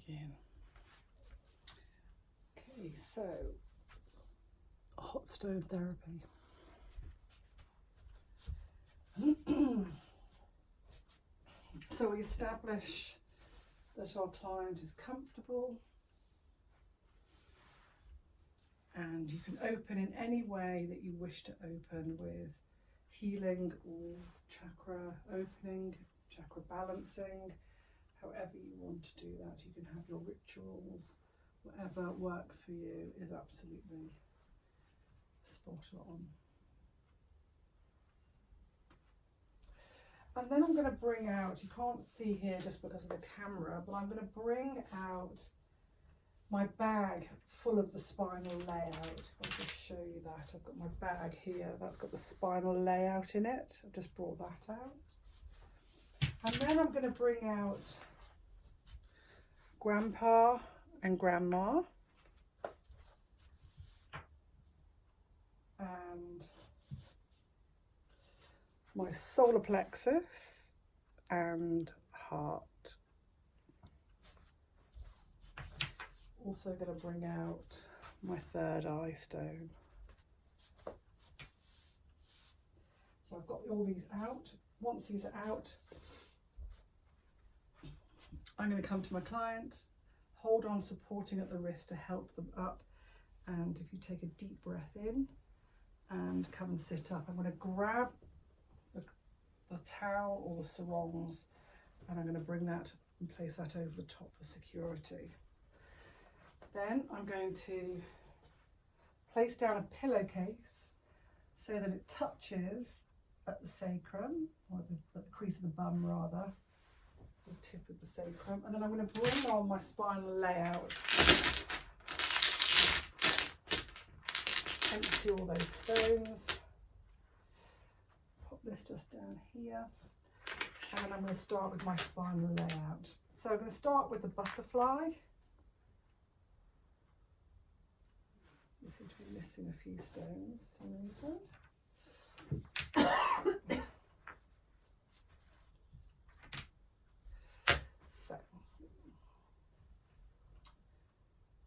begin. Okay, so hot stone therapy. So we establish that our client is comfortable and you can open in any way that you wish to open, with healing or chakra opening, chakra balancing, however you want to do that. You can have your rituals, whatever works for you is absolutely spot on. And then I'm going to bring out, you can't see here just because of the camera, but I'm going to bring out my bag full of the spinal layout. I'll just show you that. I've got my bag here, that's got the spinal layout in it. I've just brought that out. And then I'm going to bring out Grandpa and Grandma. And my solar plexus and heart. Also going to bring out my third eye stone. So I've got all these out. Once these are out, I'm going to come to my client, hold on, supporting at the wrist to help them up. And if you take a deep breath in and come and sit up, I'm going to grab the towel or the sarongs, and I'm going to bring that and place that over the top for security. Then I'm going to place down a pillowcase so that it touches at the sacrum, or at the crease of the bum rather, the tip of the sacrum, and then I'm going to bring on my spinal layout, empty all those stones. This just down here, and I'm going to start with my spinal layout. So I'm going to start with the butterfly. You seem to be missing a few stones for some reason. So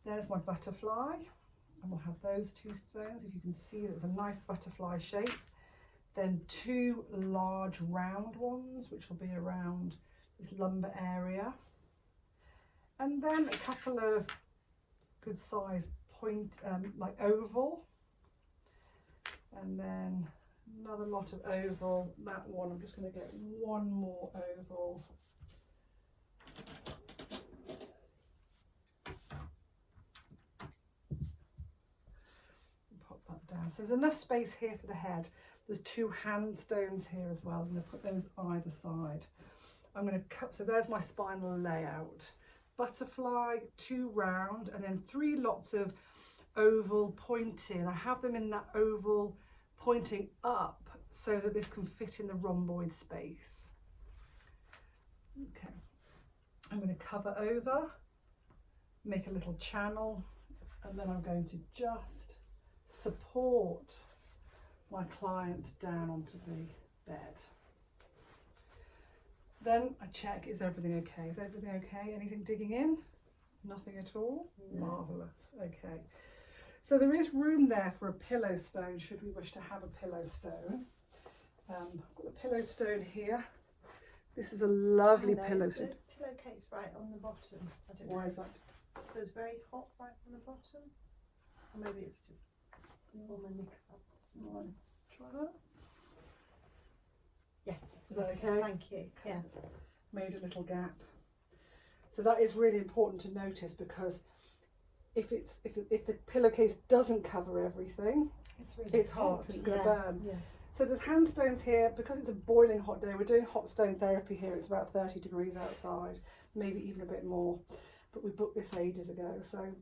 there's my butterfly, and we'll have those two stones. If you can see, there's a nice butterfly shape. Then two large round ones, which will be around this lumbar area. And then a couple of good sized point, like oval. And then another lot of oval. That one, I'm just going to get one more oval. Pop that down. So there's enough space here for the head. There's two hand stones here as well. I'm going to put those either side. I'm going to cut, so there's my spinal layout. Butterfly, two round, and then three lots of oval pointing. I have them in that oval pointing up so that this can fit in the rhomboid space. Okay, I'm going to cover over, make a little channel, and then I'm going to just support my client down onto the bed. Then I check, is everything okay? Is everything okay? Anything digging in? Nothing at all? No. Marvellous, okay. So there is room there for a pillow stone, should we wish to have a pillow stone. I've got the pillow stone here. This is a lovely pillow stone. The pillowcase right on the bottom. I don't know. Why is that? So it's very hot right on the bottom. Or maybe it's just all my knickers up. Right. Try that. Yeah. Is that okay? Thank you. Yeah. Made a little gap. So that is really important to notice, because if the pillowcase doesn't cover everything, it's hot. It's going to burn. Yeah. So there's hand stones here. Because it's a boiling hot day, we're doing hot stone therapy here. It's about 30 degrees outside, maybe even a bit more. But we booked this ages ago. So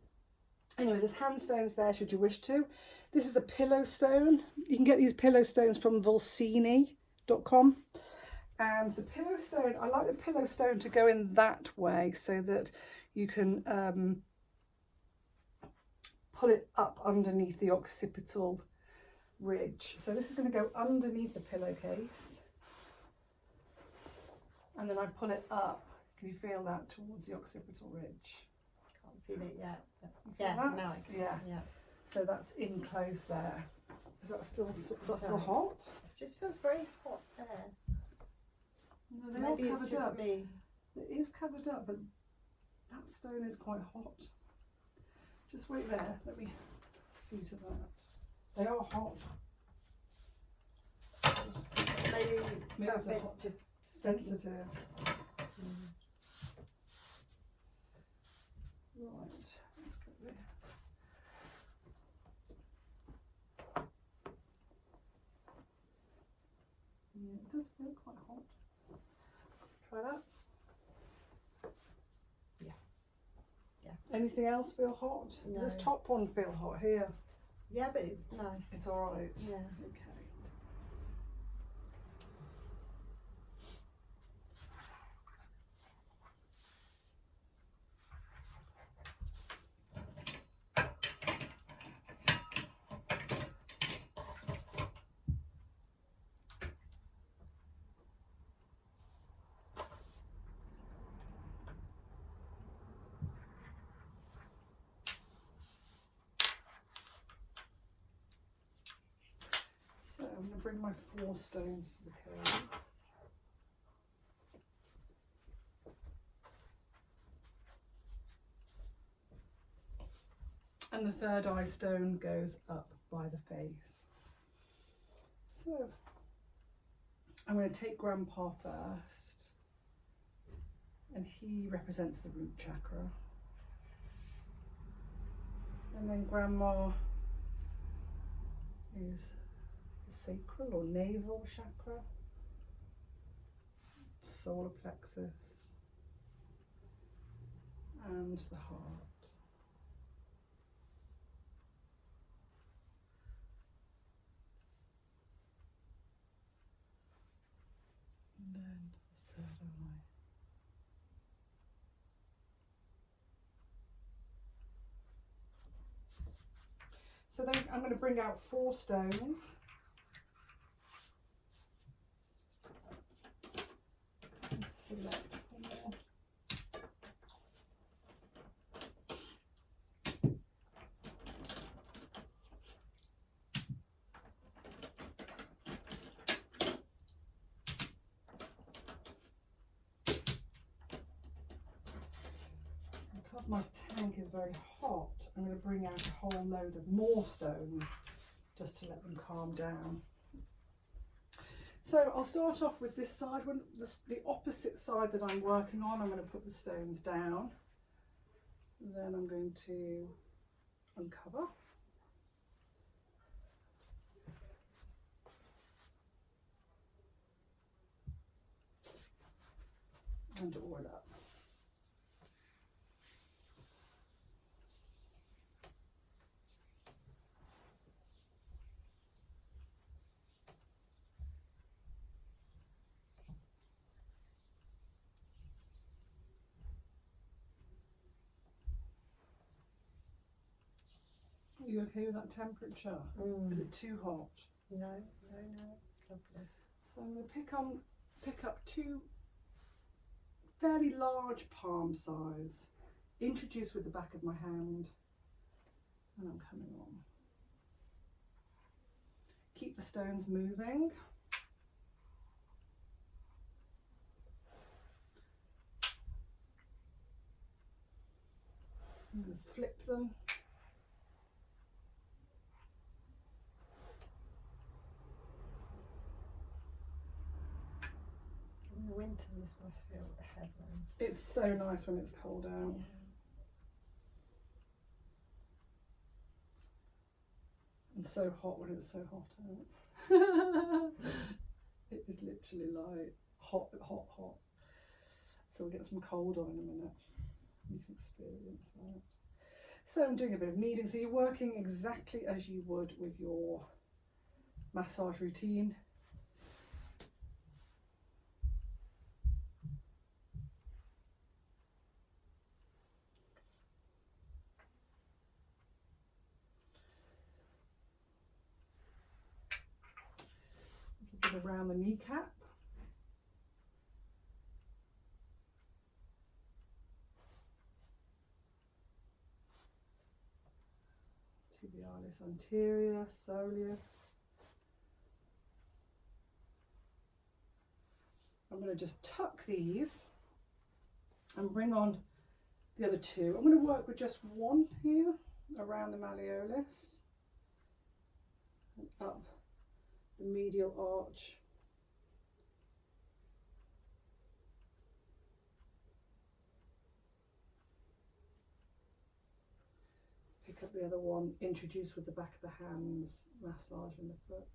anyway, there's hand stones there should you wish to. This is a pillow stone. You can get these pillow stones from Volsini.com. And the pillow stone, I like the pillow stone to go in that way so that you can pull it up underneath the occipital ridge. So this is going to go underneath the pillowcase. And then I pull it up, Can you feel that towards the occipital ridge? Can't feel it yet. You feel Yeah, that? now I can. Yeah. So that's in close there. Is that still hot? It just feels very hot there. No, they're Maybe all it's covered just up. me. It is covered up, but that stone is quite hot. Just wait there. Let me see to that. They are hot. Maybe that it's a bit's hot- just sensitive. Mm. Right, let's get this. Yeah, it does feel quite hot. Try that. Yeah. Anything else feel hot? No. Does top one feel hot here? Yeah, but it's nice. It's all right. Yeah. Okay. So I'm going to bring my 4 stones to the cave. And the third eye stone goes up by the face. So I'm going to take Grandpa first, and he represents the root chakra. And then Grandma is the sacral or navel chakra, solar plexus, and the heart. And then the third eye. So then I'm going to bring out 4 stones. And select 4. Because my tank is very hot, I'm going to bring out a whole load of more stones just to let them calm down. So I'll start off with this side. When the opposite side that I'm working on, I'm going to put the stones down. Then I'm going to uncover. And oil up. Are you okay with that temperature? Is it too hot? No, it's lovely. So I'm going to pick up 2 fairly large palm size, introduce with the back of my hand, and I'm coming on. Keep the stones moving. I'm going to flip them. In the winter, this must feel heaven. It's so nice when it's cold out. Yeah. And so hot when it's so hot out. It is literally like hot. So we'll get some cold on in a minute. You can experience that. So I'm doing a bit of kneading. So you're working exactly as you would with your massage routine. A bit around the kneecap. tibialis anterior, soleus. I'm going to just tuck these and bring on the other two. I'm going to work with just one here around the malleolus and up the medial arch. Pick up the other one, introduce with the back of the hands, massaging the foot.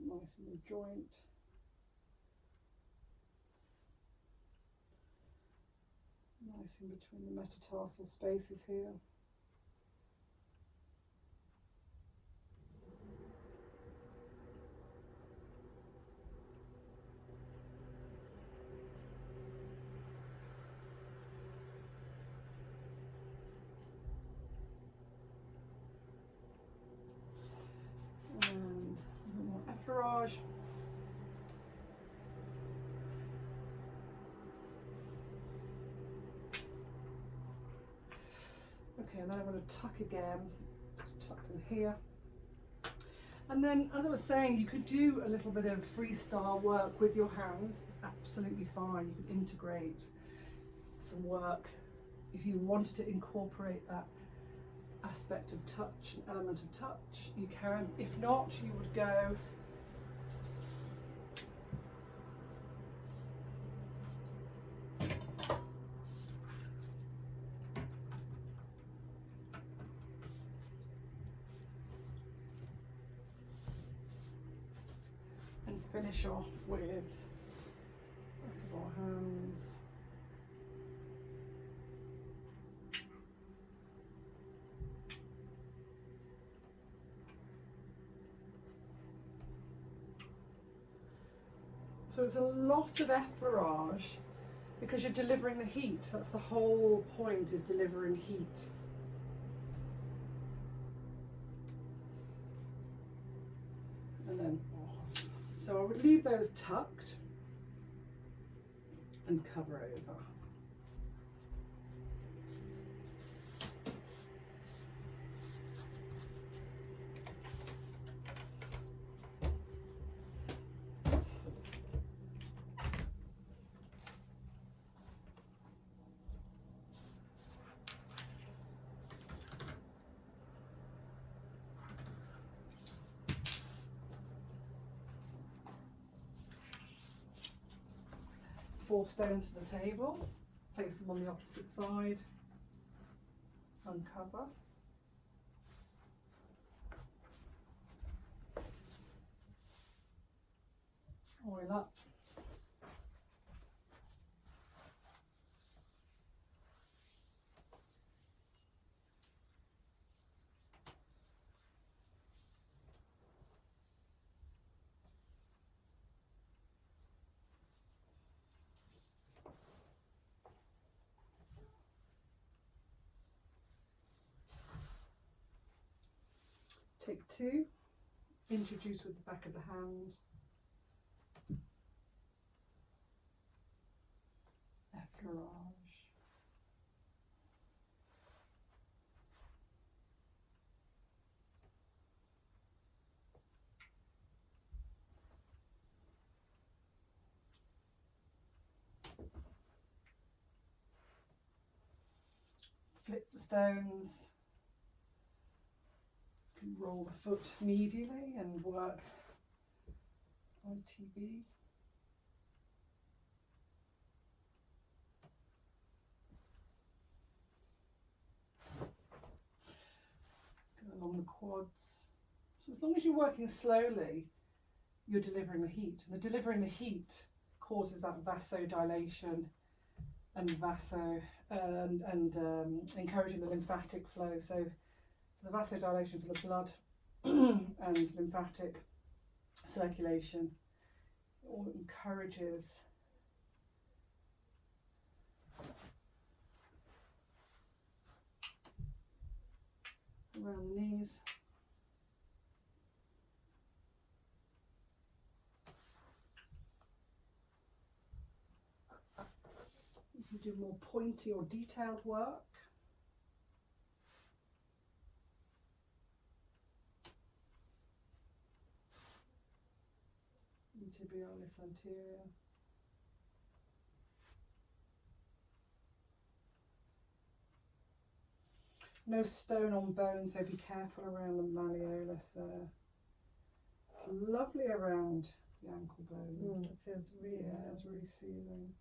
Nice in the joint. Nice in between the metatarsal spaces here. And a little more effleurage. Okay, and then I'm going to tuck again, just tuck them here. And then, as I was saying, you could do a little bit of freestyle work with your hands. It's absolutely fine. You can integrate some work if you wanted to incorporate that aspect of touch, an element of touch, you can. If not, you would go and finish off with back of our hands. So it's a lot of effleurage because you're delivering the heat. That's the whole point, is delivering heat. And then off. So I would leave those tucked and cover over. Four stones to the table, place them on the opposite side, uncover. Oil up. Take two, introduce with the back of the hand, effleurage, flip the stones. Roll the foot medially and work ITB. Go along the quads. So as long as you're working slowly, you're delivering the heat. And the delivering the heat causes that vasodilation and encouraging the lymphatic flow. So the vasodilation for the blood and lymphatic circulation all encourages around the knees. You do more pointy or detailed work. And tibialis anterior. No stone on bone, so be careful around the malleolus there. It's lovely around the ankle bones. It feels really it's really soothing.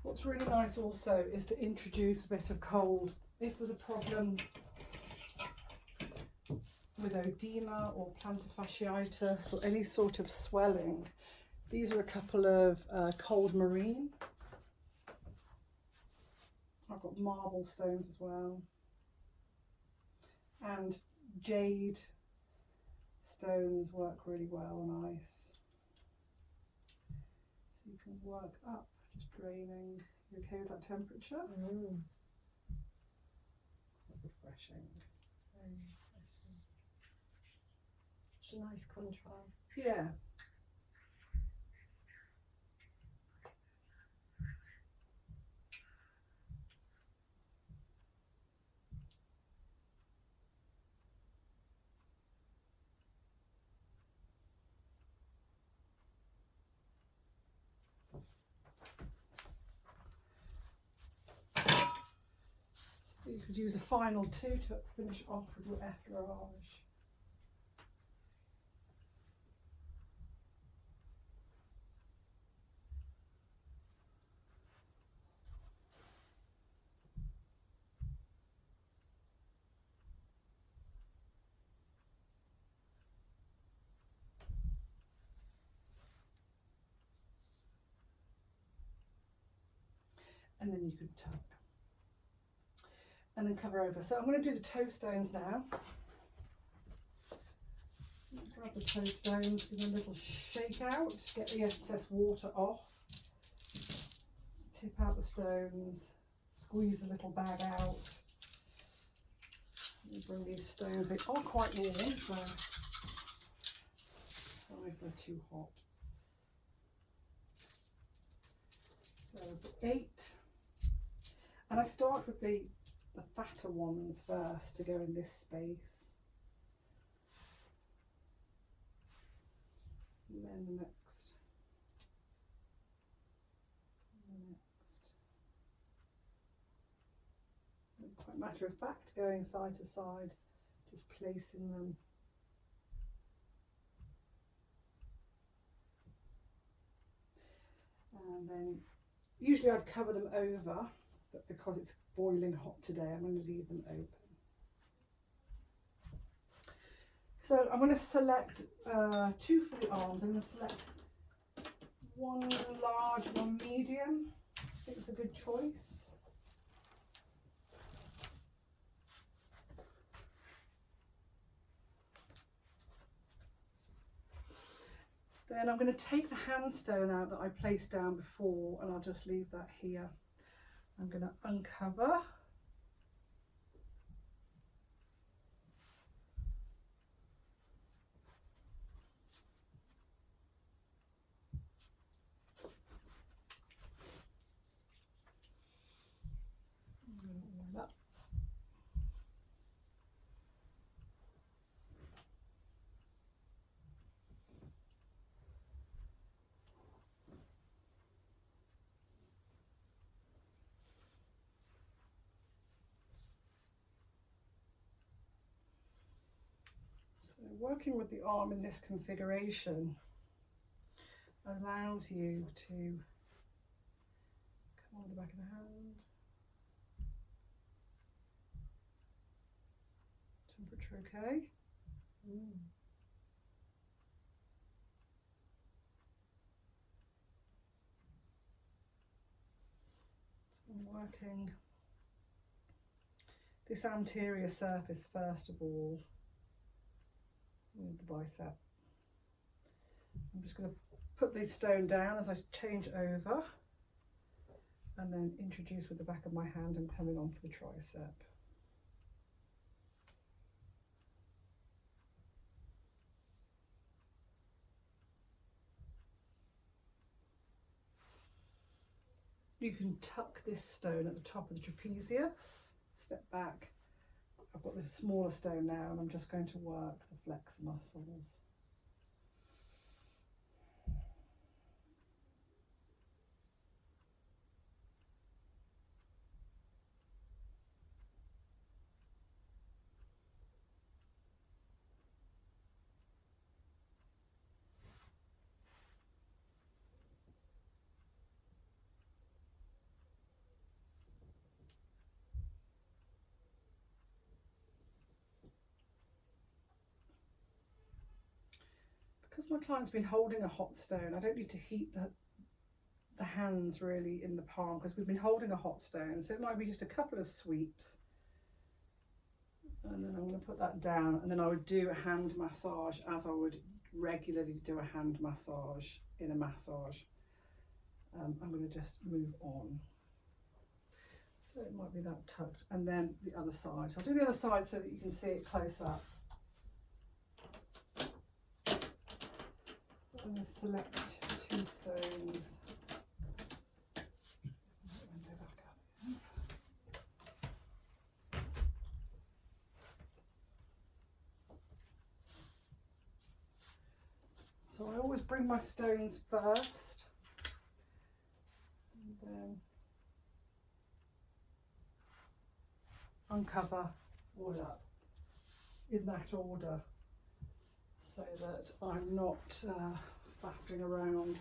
What's really nice also is to introduce a bit of cold. If there's a problem with oedema or plantar fasciitis or any sort of swelling, these are a couple of cold marine. I've got marble stones as well. And jade stones work really well on ice. So you can work up. Just draining. You okay with that temperature? Refreshing. Very refreshing. It's a nice contrast. Yeah. You could use a final two to finish off with your effleurage. And then you could tuck. And then cover over. So I'm going to do the toe stones now. Grab the toe stones, give them a little shake out, get the excess water off. Tip out the stones, squeeze the little bag out. And bring these stones, they are quite warm, so sorry if they're too hot. So 8. And I start with the fatter ones first to go in this space. And then the next. And the next. Quite matter of fact, going side to side, just placing them. And then usually I'd cover them over, but because it's boiling hot today, I'm going to leave them open. So I'm going to select 2 for the arms. I'm going to select one large, one medium. I think it's a good choice. Then I'm going to take the handstone out that I placed down before, and I'll just leave that here. I'm going to uncover. So working with the arm in this configuration allows you to come on the back of the hand. Temperature okay? So I'm working this anterior surface first of all with the bicep. I'm just going to put the stone down as I change over and then introduce with the back of my hand and coming on for the tricep. You can tuck this stone at the top of the trapezius, step back. I've got this smaller stone now and I'm just going to work the flex muscles. Because my client's been holding a hot stone, I don't need to heat the hands really in the palm because we've been holding a hot stone, so it might be just a couple of sweeps. And then I'm going to put that down, and then I would do a hand massage as I would regularly do a hand massage in a massage. I'm going to just move on. So it might be that tucked, and then the other side. So I'll do the other side so that you can see it close up. I'm going to select 2 stones. So I always bring my stones first, and then uncover all up in that order, so that I'm not faffing around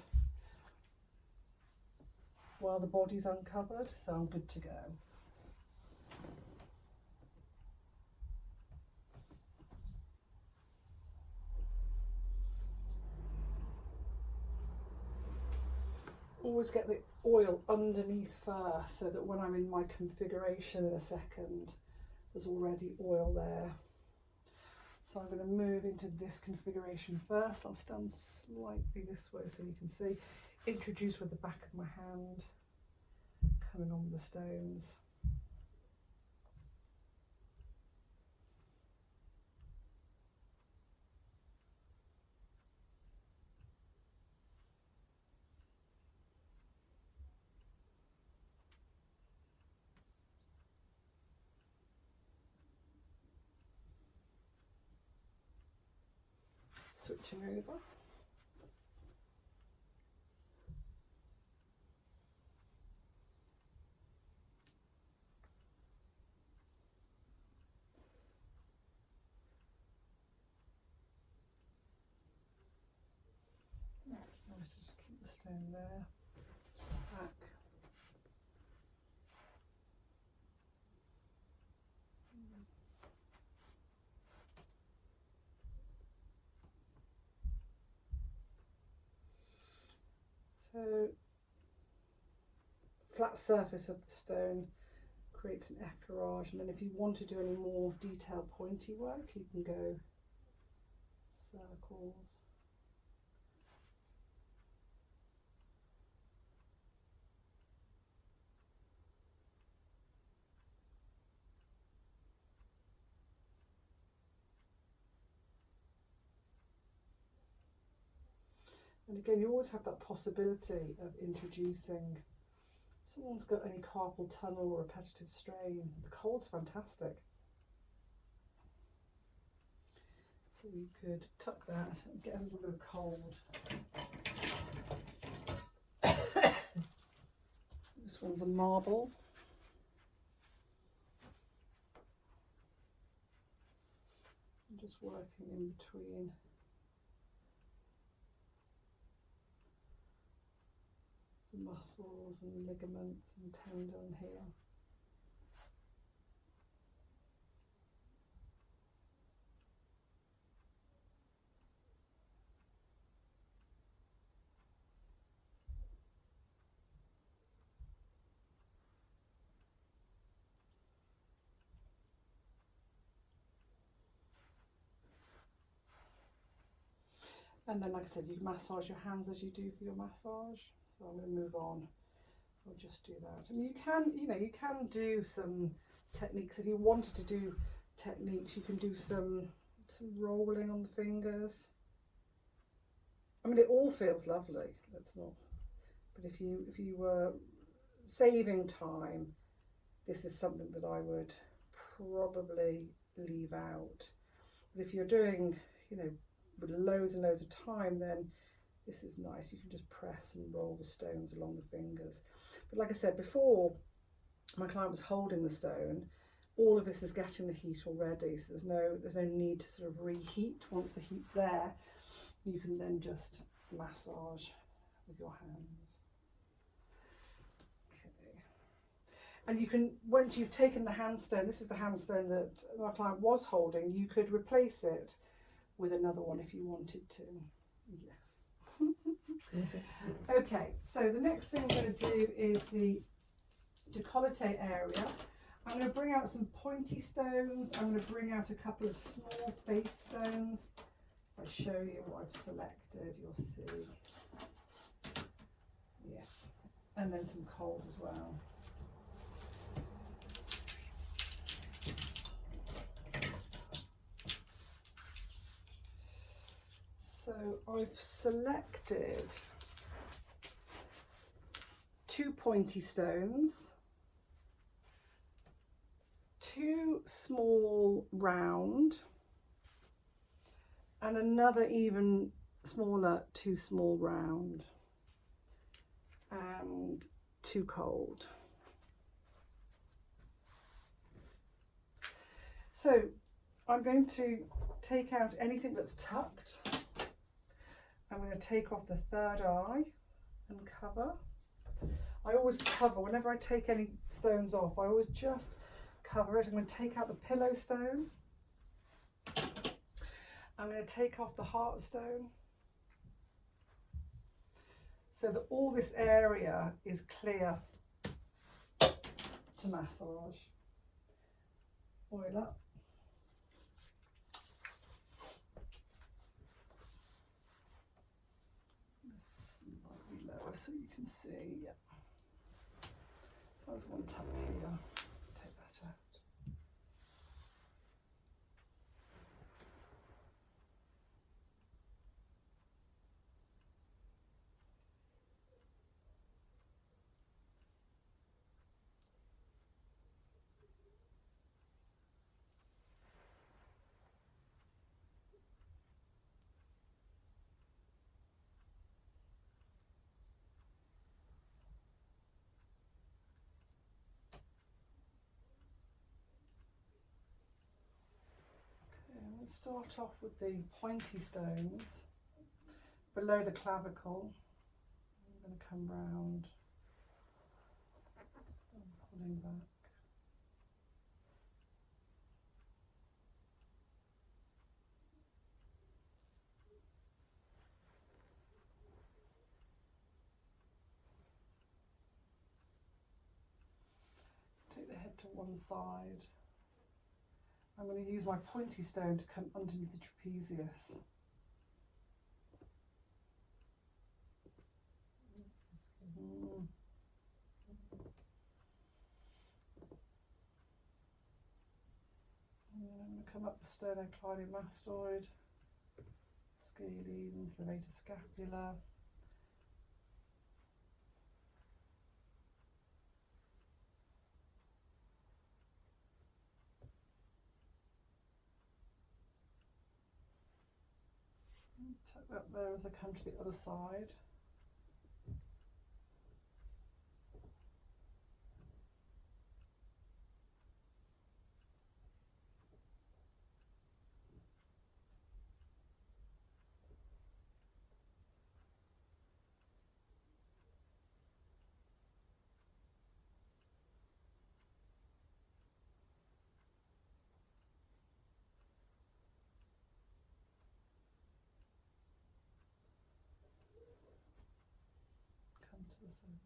while the body's uncovered, so I'm good to go. Always get the oil underneath first, so that when I'm in my configuration in a second, there's already oil there. So I'm going to move into this configuration first. I'll stand slightly this way so you can see. Introduce with the back of my hand, coming on the stones. Switching over. Nice to just keep the stone there. Back. So, flat surface of the stone creates an effleurage, and then if you want to do any more detailed pointy work, you can go circles. And again, you always have that possibility of introducing, if someone's got any carpal tunnel or repetitive strain, the cold's fantastic. So you could tuck that and get a little bit of cold. This one's a marble. I'm just working in between the muscles and ligaments and tendon here. And then, like I said, you massage your hands as you do for your massage. So I'm going to move on. I'll just do that. I mean, you can do some techniques. If you wanted to do techniques, you can do some rolling on the fingers. I mean, it all feels lovely. Let's not. But if you were saving time, this is something that I would probably leave out. But if you're doing, with loads and loads of time, then this is nice. You can just press and roll the stones along the fingers. But like I said before, my client was holding the stone. All of this is getting the heat already, so there's no need to sort of reheat. Once the heat's there, you can then just massage with your hands. Okay. And you can, once you've taken the handstone, this is the handstone that my client was holding, you could replace it with another one if you wanted to. Yes. Okay, so the next thing I'm going to do is the decollete area. I'm going to bring out some pointy stones. I'm going to bring out a couple of small face stones. If I show you what I've selected, you'll see. Yeah, and then some cold as well. So I've selected 2 pointy stones, 2 small round, and another even smaller 2 small round, and 2 cold. So I'm going to take out anything that's tucked. I'm going to take off the third eye and cover. I always cover, whenever I take any stones off, I always just cover it. I'm going to take out the pillow stone. I'm going to take off the heart stone, so that all this area is clear to massage. Oil up. Slightly lower so you can see. Yeah. There's one tucked here. Take that out. Start off with the pointy stones below the clavicle. I'm going to come round and pulling back. Take the head to one side. I'm going to use my pointy stone to come underneath the trapezius. And then I'm going to come up the sternocleidomastoid, scalenes, levator scapula. Tuck that there as I come to the other side. Come to the centre.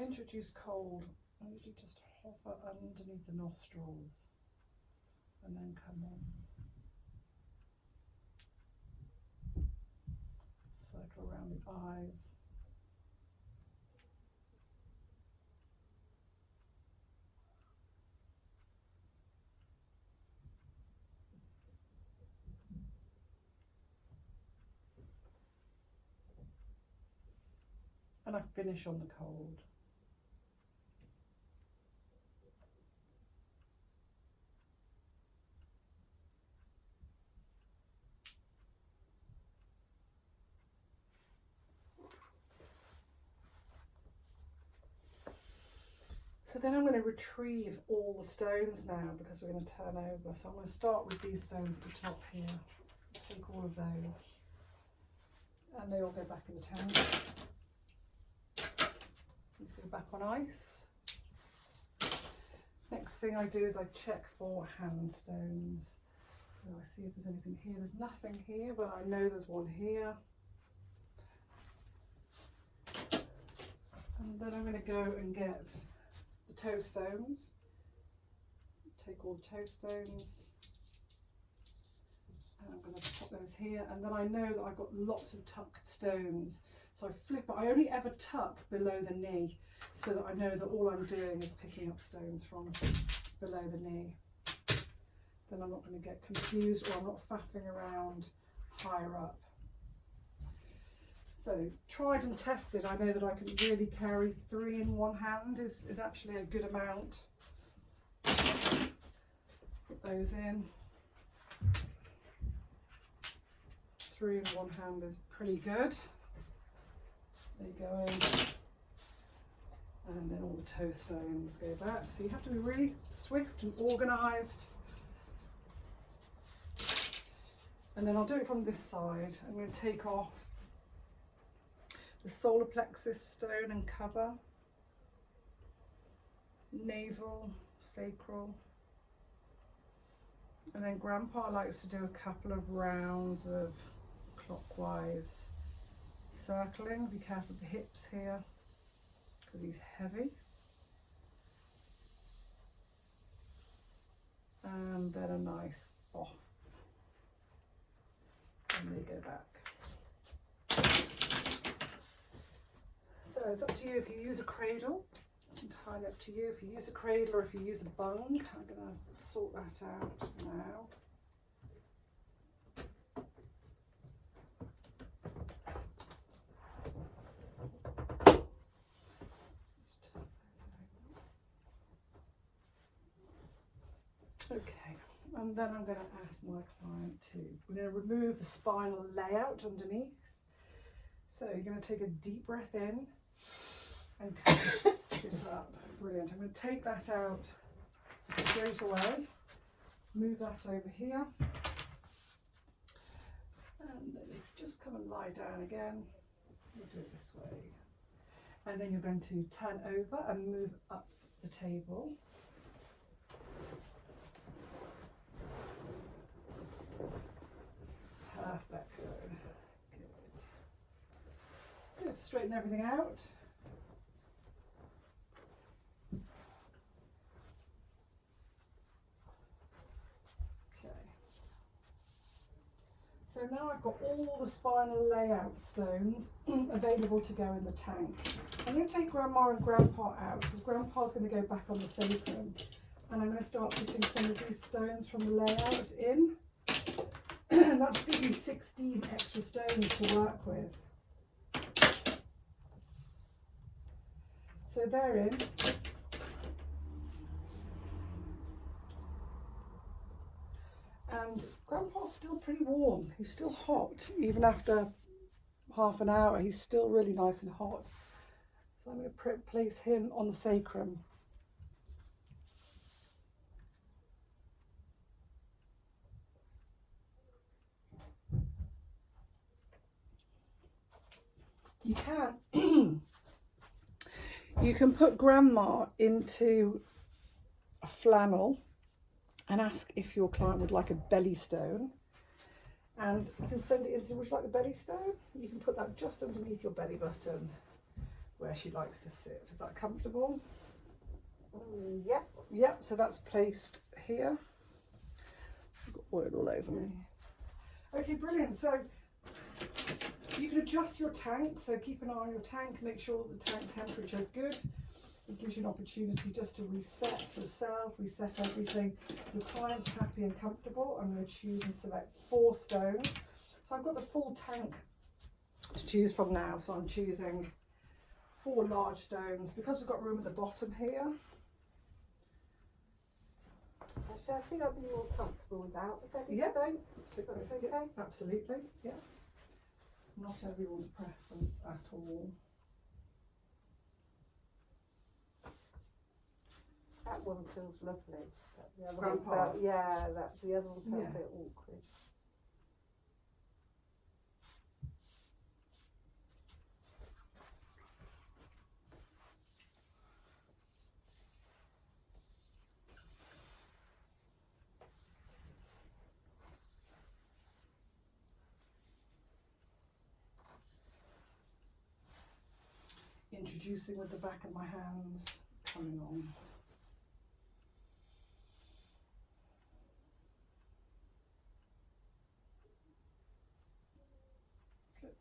introduce cold, I usually just hover underneath the nostrils and then come on. Circle around the eyes. And I finish on the cold. So then I'm going to retrieve all the stones now because we're going to turn over. So I'm going to start with these stones at the top here. Take all of those and they all go back in the tank. These go back on ice. Next thing I do is I check for hand stones. So I see if there's anything here. There's nothing here, but I know there's one here. And then I'm going to go and get the toe stones. Take all the toe stones. And I'm going to pop those here. And then I know that I've got lots of tucked stones. So I flip it. I only ever tuck below the knee so that I know that all I'm doing is picking up stones from below the knee. Then I'm not going to get confused or I'm not faffing around higher up. So tried and tested, I know that I can really carry 3 in one hand is actually a good amount. Put those in. 3 in one hand is pretty good. They go in. And then all the toe stones go back. So you have to be really swift and organised. And then I'll do it from this side. I'm going to take off the solar plexus stone and cover, navel, sacral, and then Grandpa likes to do a couple of rounds of clockwise circling. Be careful of the hips here because he's heavy. And then a nice off, and they go back. So it's up to you if you use a cradle. It's entirely up to you if you use a cradle or if you use a bung. I'm going to sort that out now. Okay, and then I'm going to ask my client we're going to remove the spinal layout underneath. So you're going to take a deep breath in and kind of sit up. Brilliant. I'm going to take that out straight away. Move that over here. And then you just come and lie down again. We'll do it this way. And then you're going to turn over and move up the table. Perfect. Good. Straighten everything out. Okay. So now I've got all the spinal layout stones available to go in the tank. I'm going to take Grandma and Grandpa out because Grandpa's going to go back on the sacrum. And I'm going to start putting some of these stones from the layout in. That just gives me 16 extra stones to work with. So they're in. And Grandpa's still pretty warm. He's still hot, even after half an hour. He's still really nice and hot. So I'm going to place him on the sacrum. You can put Grandma into a flannel and ask if your client would like a belly stone, and you can send it into, would you like the belly stone? You can put that just underneath your belly button. where she likes to sit. Is that comfortable? Yep. Yep, so that's placed here. I've got oil all over me. Okay, brilliant. So you can adjust your tank, so keep an eye on your tank, make sure the tank temperature is good. It gives you an opportunity just to reset yourself, reset everything. Your client's happy and comfortable. I'm going to choose and select 4 stones. So I've got the full tank to choose from now, so I'm choosing 4 large stones because we've got room at the bottom here. Actually, I think I'd be more comfortable without the bedding Yeah. stone. That's okay. Yeah, absolutely, yeah. Not everyone's preference at all. That one feels lovely. But the other Grand one Park. felt, yeah, the other one felt Yeah. a bit awkward. Introducing with the back of my hands, coming on. Flip.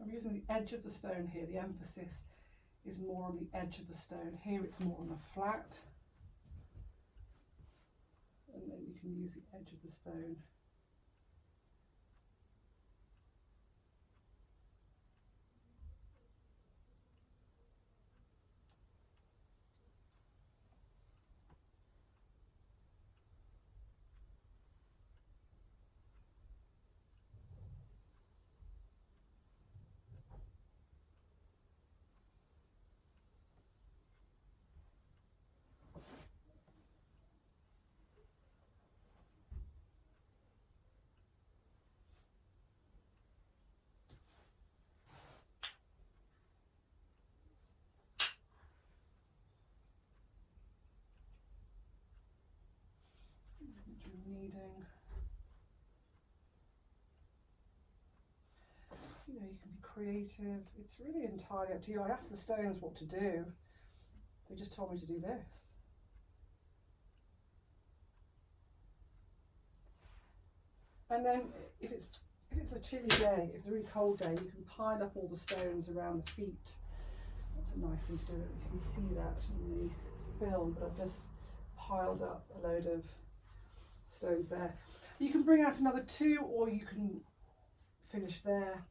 I'm using the edge of the stone here. The emphasis is more on the edge of the stone. Here it's more on the flat. And then you can use the edge of the stone. Needing, you know, you can be creative. It's really entirely up to you. I asked the stones what to do. They just told me to do this. And then if it's a chilly day, if it's a really cold day, you can pile up all the stones around the feet. That's a nice thing to do. You can see that in the film, but I've just piled up a load of stones there. You can bring out another 2, or you can finish there.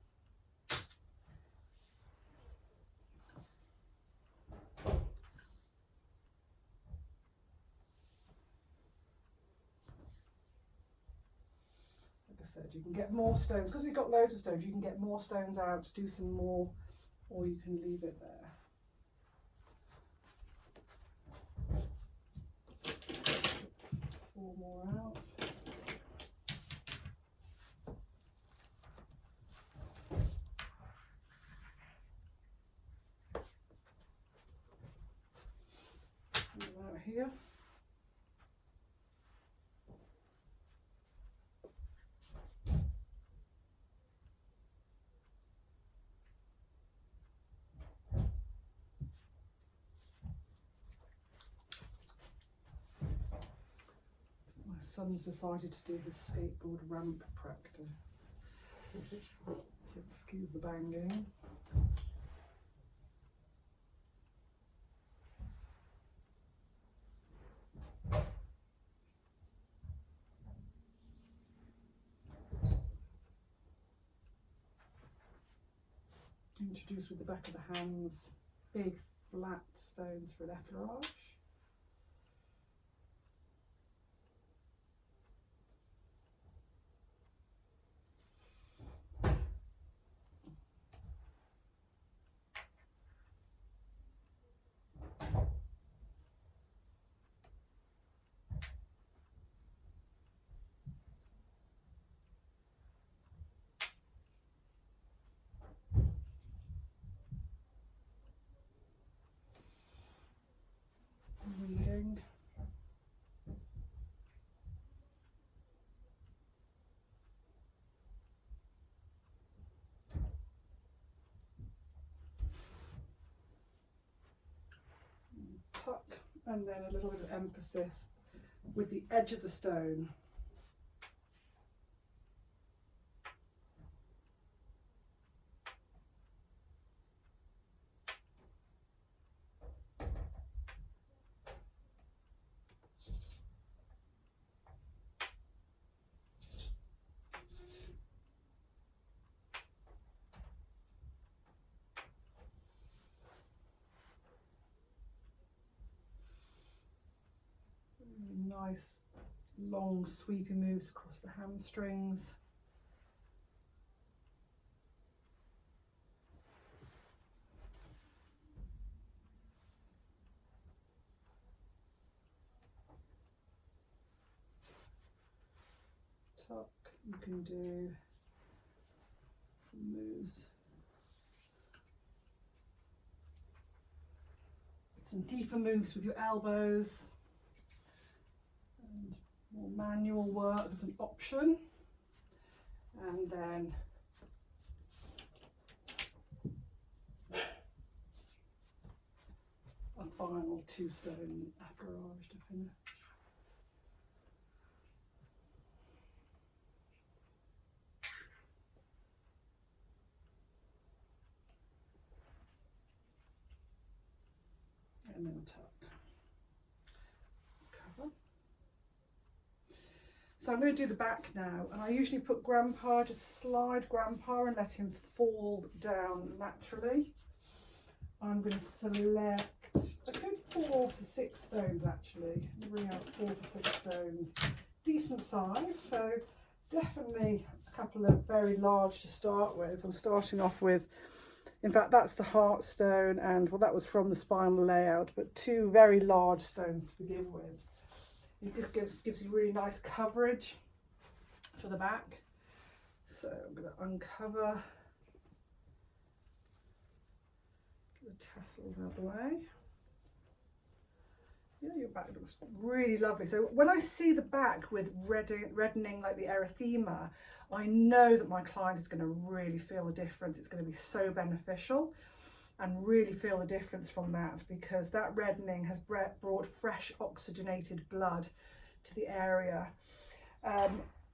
Like I said, you can get more stones because we've got loads of stones. You can get more stones out, do some more, or you can leave it there. 4 more out. Out here. My son's decided to do his skateboard ramp practice. So excuse the banging. Introduce with the back of the hands, big flat stones for an effleurage. and then a little bit of emphasis with the edge of the stone. Nice long sweeping moves across the hamstrings. Tuck, you can do some moves. Some deeper moves with your elbows. And more manual work as an option, and then a final 2-stone Ferrari to finish. And then a tuck. Cover. So I'm going to do the back now, and I usually put grandpa, just slide grandpa and let him fall down naturally. I'm going to select a good 4 to 6 stones actually. Bring out 4 to 6 stones, decent size, so definitely a couple of very large to start with. I'm starting off with, in fact that's the heart stone, and well, that was from the spinal layout, but 2 very large stones to begin with. It just gives you really nice coverage for the back. So I'm going to uncover, get the tassels out of the way. Yeah, your back looks really lovely. So when I see the back with reddening like the erythema, I know that my client is going to really feel the difference. It's going to be so beneficial, and really feel the difference from that, because that reddening has brought fresh oxygenated blood to the area.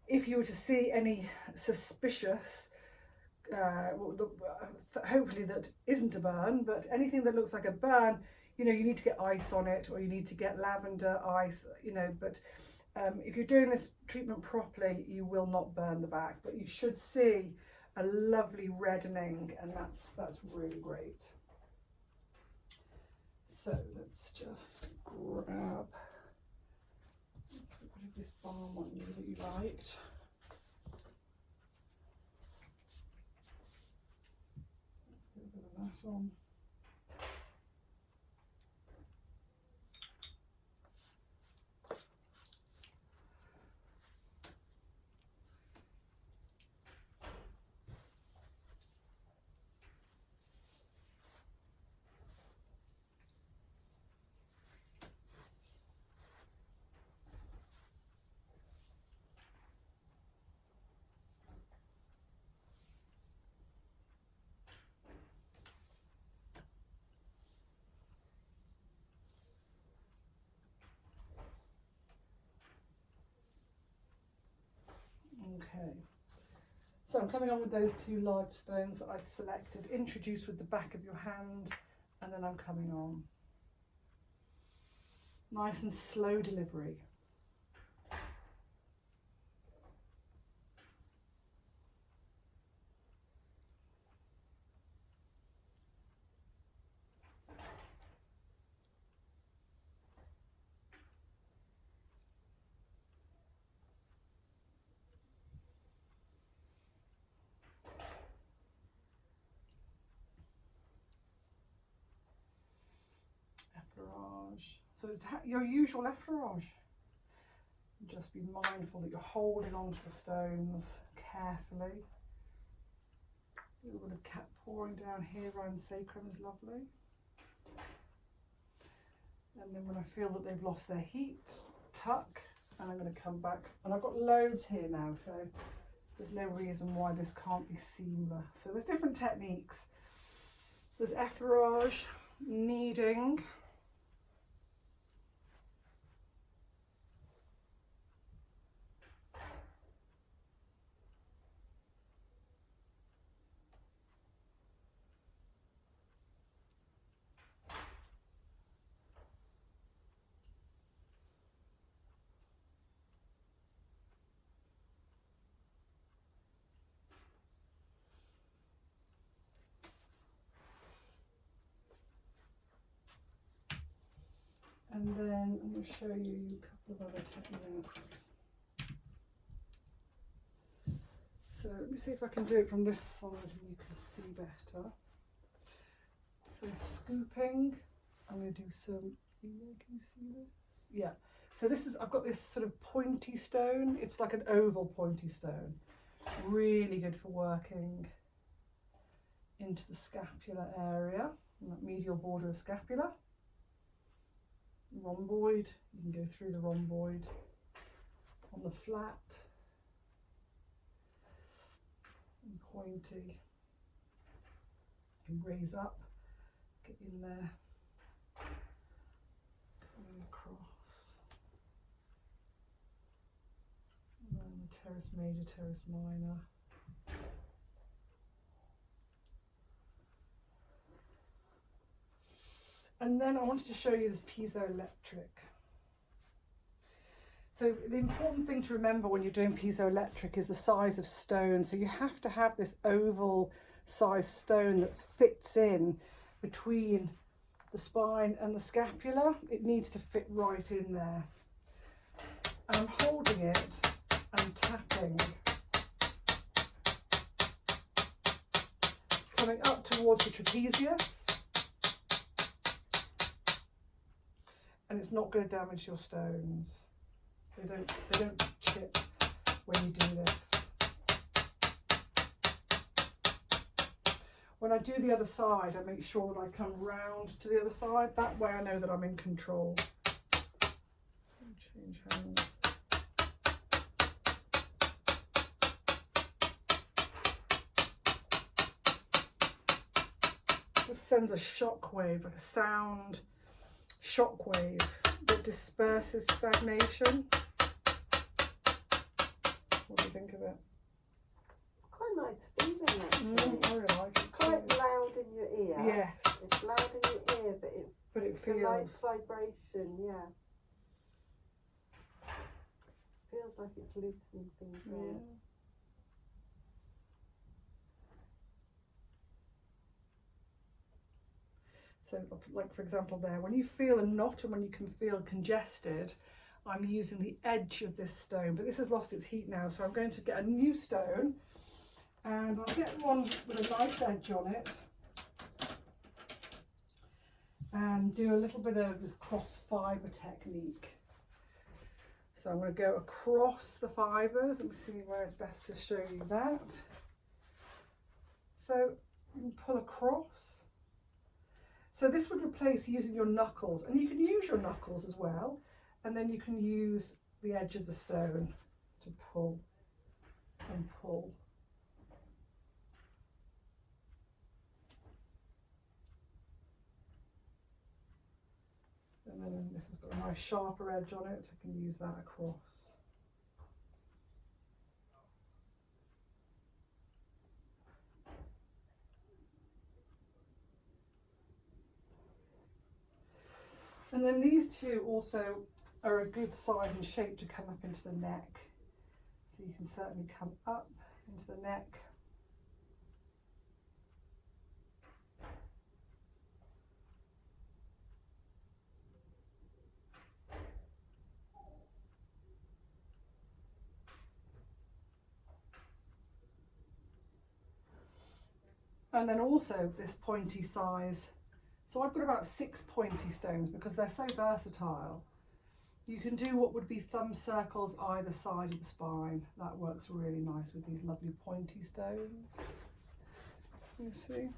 If you were to see any suspicious, hopefully that isn't a burn, but anything that looks like a burn, you know, you need to get ice on it, or you need to get lavender ice, you know, but if you're doing this treatment properly, you will not burn the back, but you should see a lovely reddening, and that's really great. So let's just grab a bit of this balm on you that you liked. Let's get a bit of that on. Okay, so I'm coming on with those 2 large stones that I'd selected, introduced with the back of your hand, and then I'm coming on. Nice and slow delivery. Efferage. So it's your usual efferage. Just be mindful that you're holding onto the stones carefully. A little bit of cap pouring down here around the sacrum is lovely. And then when I feel that they've lost their heat, tuck, and I'm going to come back. And I've got loads here now, so there's no reason why this can't be seamless. So there's different techniques. There's efferage, kneading, And then I'm going to show you a couple of other techniques. So let me see if I can do it from this side and you can see better. So scooping, I'm going to do some, can you see this? Yeah. So this is, I've got this sort of pointy stone. It's like an oval pointy stone. Really good for working into the scapular area, that medial border of scapula. Rhomboid, you can go through the rhomboid on the flat. And pointy, you can raise up, get in there, coming across. And teres major, teres minor. And then I wanted to show you this piezoelectric. So the important thing to remember when you're doing piezoelectric is the size of stone. So you have to have this oval sized stone that fits in between the spine and the scapula. It needs to fit right in there. And I'm holding it and tapping, coming up towards the trapezius. And it's not going to damage your stones. They don't chip when you do this. When I do the other side, I make sure that I come round to the other side. That way I know that I'm in control. Change hands. This sends a shock wave, like a sound shock wave that disperses stagnation. What do you think of it? It's quite a nice feeling actually. I really like it. It's quite loud in your ear. Yes. It's loud in your ear, but it it's feels a nice vibration, yeah. Feels like it's loosening things out. So like for example there, when you feel a knot and when you can feel congested, I'm using the edge of this stone, but this has lost its heat now, so I'm going to get a new stone and I'll get one with a nice edge on it and do a little bit of this cross fibre technique. So I'm going to go across the fibres and see where it's best to show you that. So you can pull across. So this would replace using your knuckles, and you can use your knuckles as well, and then you can use the edge of the stone to pull and pull. And then this has got a nice sharper edge on it, I can use that across. And then these two also are a good size and shape to come up into the neck. So you can certainly come up into the neck. And then also this pointy size. So I've got about 6 pointy stones because they're so versatile. You can do what would be thumb circles either side of the spine. That works really nice with these lovely pointy stones. You see?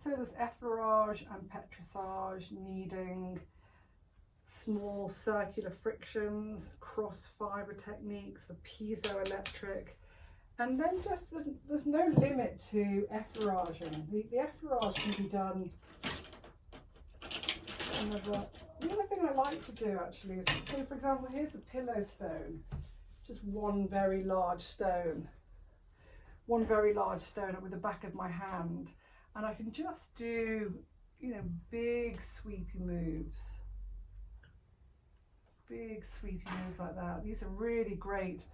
So there's Ferrari and Petrissage, needing, small circular frictions, cross fibre techniques, the piezoelectric, and then just there's no limit to efferaging. The efferage can be done. The other thing I like to do actually is, so for example, here's the pillow stone, just one very large stone. one very large stone up with the back of my hand, and I can just do, you know, big sweepy moves. Big sweepy moves like that. These are really great.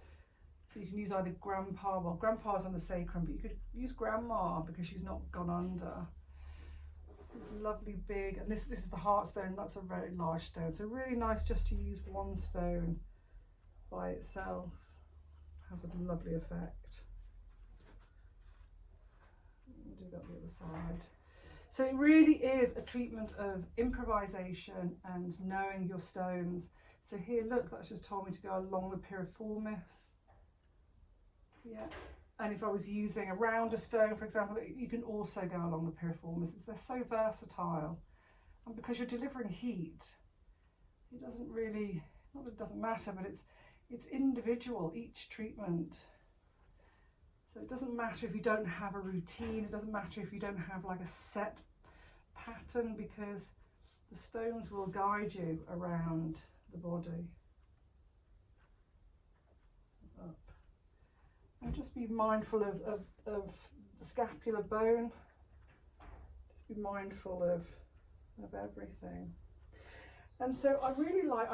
So you can use either grandpa, well, grandpa's on the sacrum, but you could use grandma because she's not gone under. It's lovely big, and this is the heart stone. That's a very large stone. So really nice just to use one stone by itself. Has a lovely effect. We'll do that the other side. So it really is a treatment of improvisation and knowing your stones. So here, look, that's just told me to go along the piriformis. Yeah, and if I was using a rounder stone, for example, you can also go along the piriformis. They're so versatile, and because you're delivering heat, it doesn't really, not that it doesn't matter, but it's individual, each treatment. So it doesn't matter if you don't have a routine, it doesn't matter if you don't have like a set pattern, because the stones will guide you around the body. Up. And just be mindful of the scapular bone. Just be mindful of everything. And so I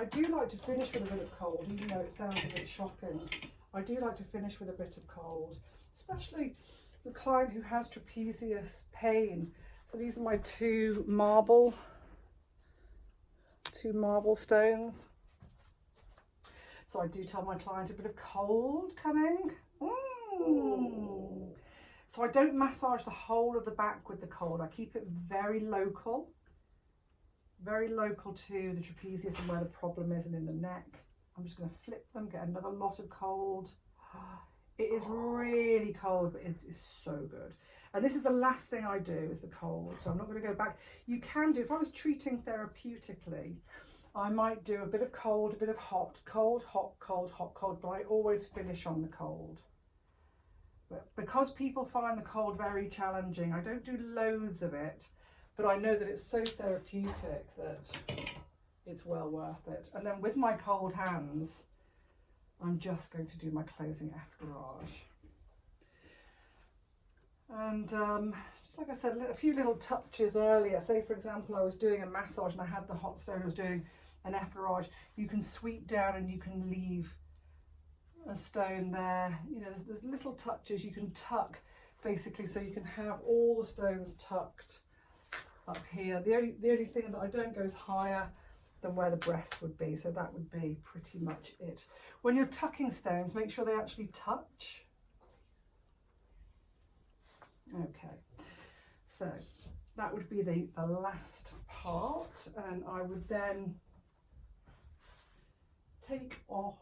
do like to finish with a bit of cold, even though it sounds a bit shocking. I do like to finish with a bit of cold, especially the client who has trapezius pain. So these are my two marble stones. So I do tell my client a bit of cold coming. So I don't massage the whole of the back with the cold. I keep it very local to the trapezius and where the problem is, and in the neck. I'm just going to flip them, get another lot of cold. It is really cold, but it is so good. And this is the last thing I do, is the cold. So I'm not going to go back. You can do, if I was treating therapeutically, I might do a bit of cold, a bit of hot, cold, hot, cold, hot, cold, but I always finish on the cold. But because people find the cold very challenging, I don't do loads of it, but I know that it's so therapeutic that it's well worth it. And then with my cold hands, I'm just going to do my closing effleurage. And just like I said, a few little touches earlier. Say, for example, I was doing a massage and I had the hot stone, I was doing an effleurage. You can sweep down and you can leave a stone there. You know, there's little touches you can tuck, basically, so you can have all the stones tucked up here. The only thing that I don't go is higher than where the breast would be, so that would be pretty much it. When you're tucking stones, make sure they actually touch. Okay, so that would be the last part, and I would then take off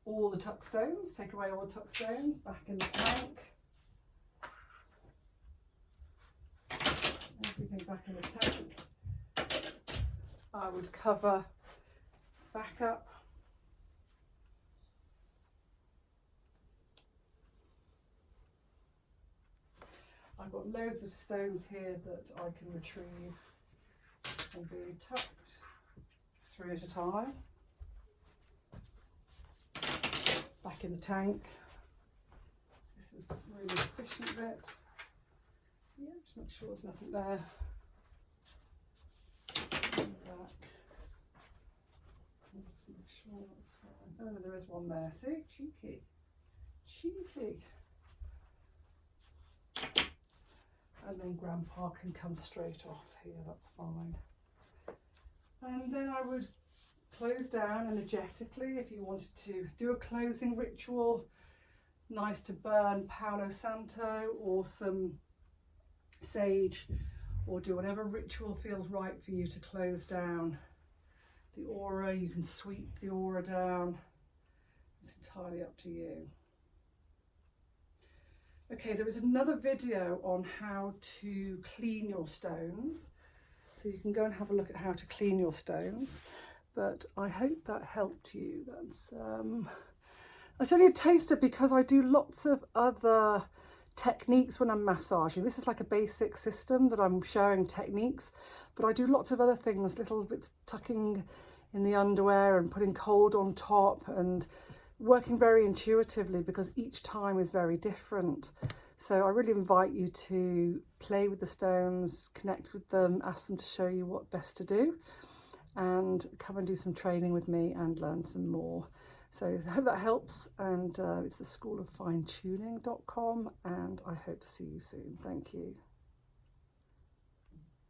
all the tuck stones, take away all the tuck stones, back in the tank. Everything back in the tank. I would cover back up. I've got loads of stones here that I can retrieve and be tucked 3 at a time. Back in the tank. This is a really efficient bit. Yeah, just make sure there's nothing there. And back. Just make sure that's fine. Oh, there is one there. See? Cheeky. Cheeky. And then Grandpa can come straight off here, that's fine. And then I would close down energetically if you wanted to do a closing ritual. Nice to burn Palo Santo or some sage, or do whatever ritual feels right for you to close down the aura. You can sweep the aura down. It's entirely up to you. Okay, there is another video on how to clean your stones, so you can go and have a look at how to clean your stones. But I hope that helped you. That's only a taster, because I do lots of other techniques when I'm massaging. This is like a basic system that I'm showing techniques, but I do lots of other things, little bits tucking in the underwear and putting cold on top, and working very intuitively because each time is very different. So I really invite you to play with the stones, connect with them, ask them to show you what best to do, and come and do some training with me and learn some more. So I hope that helps, and it's the schooloffinetuning.com, and I hope to see you soon. Thank you.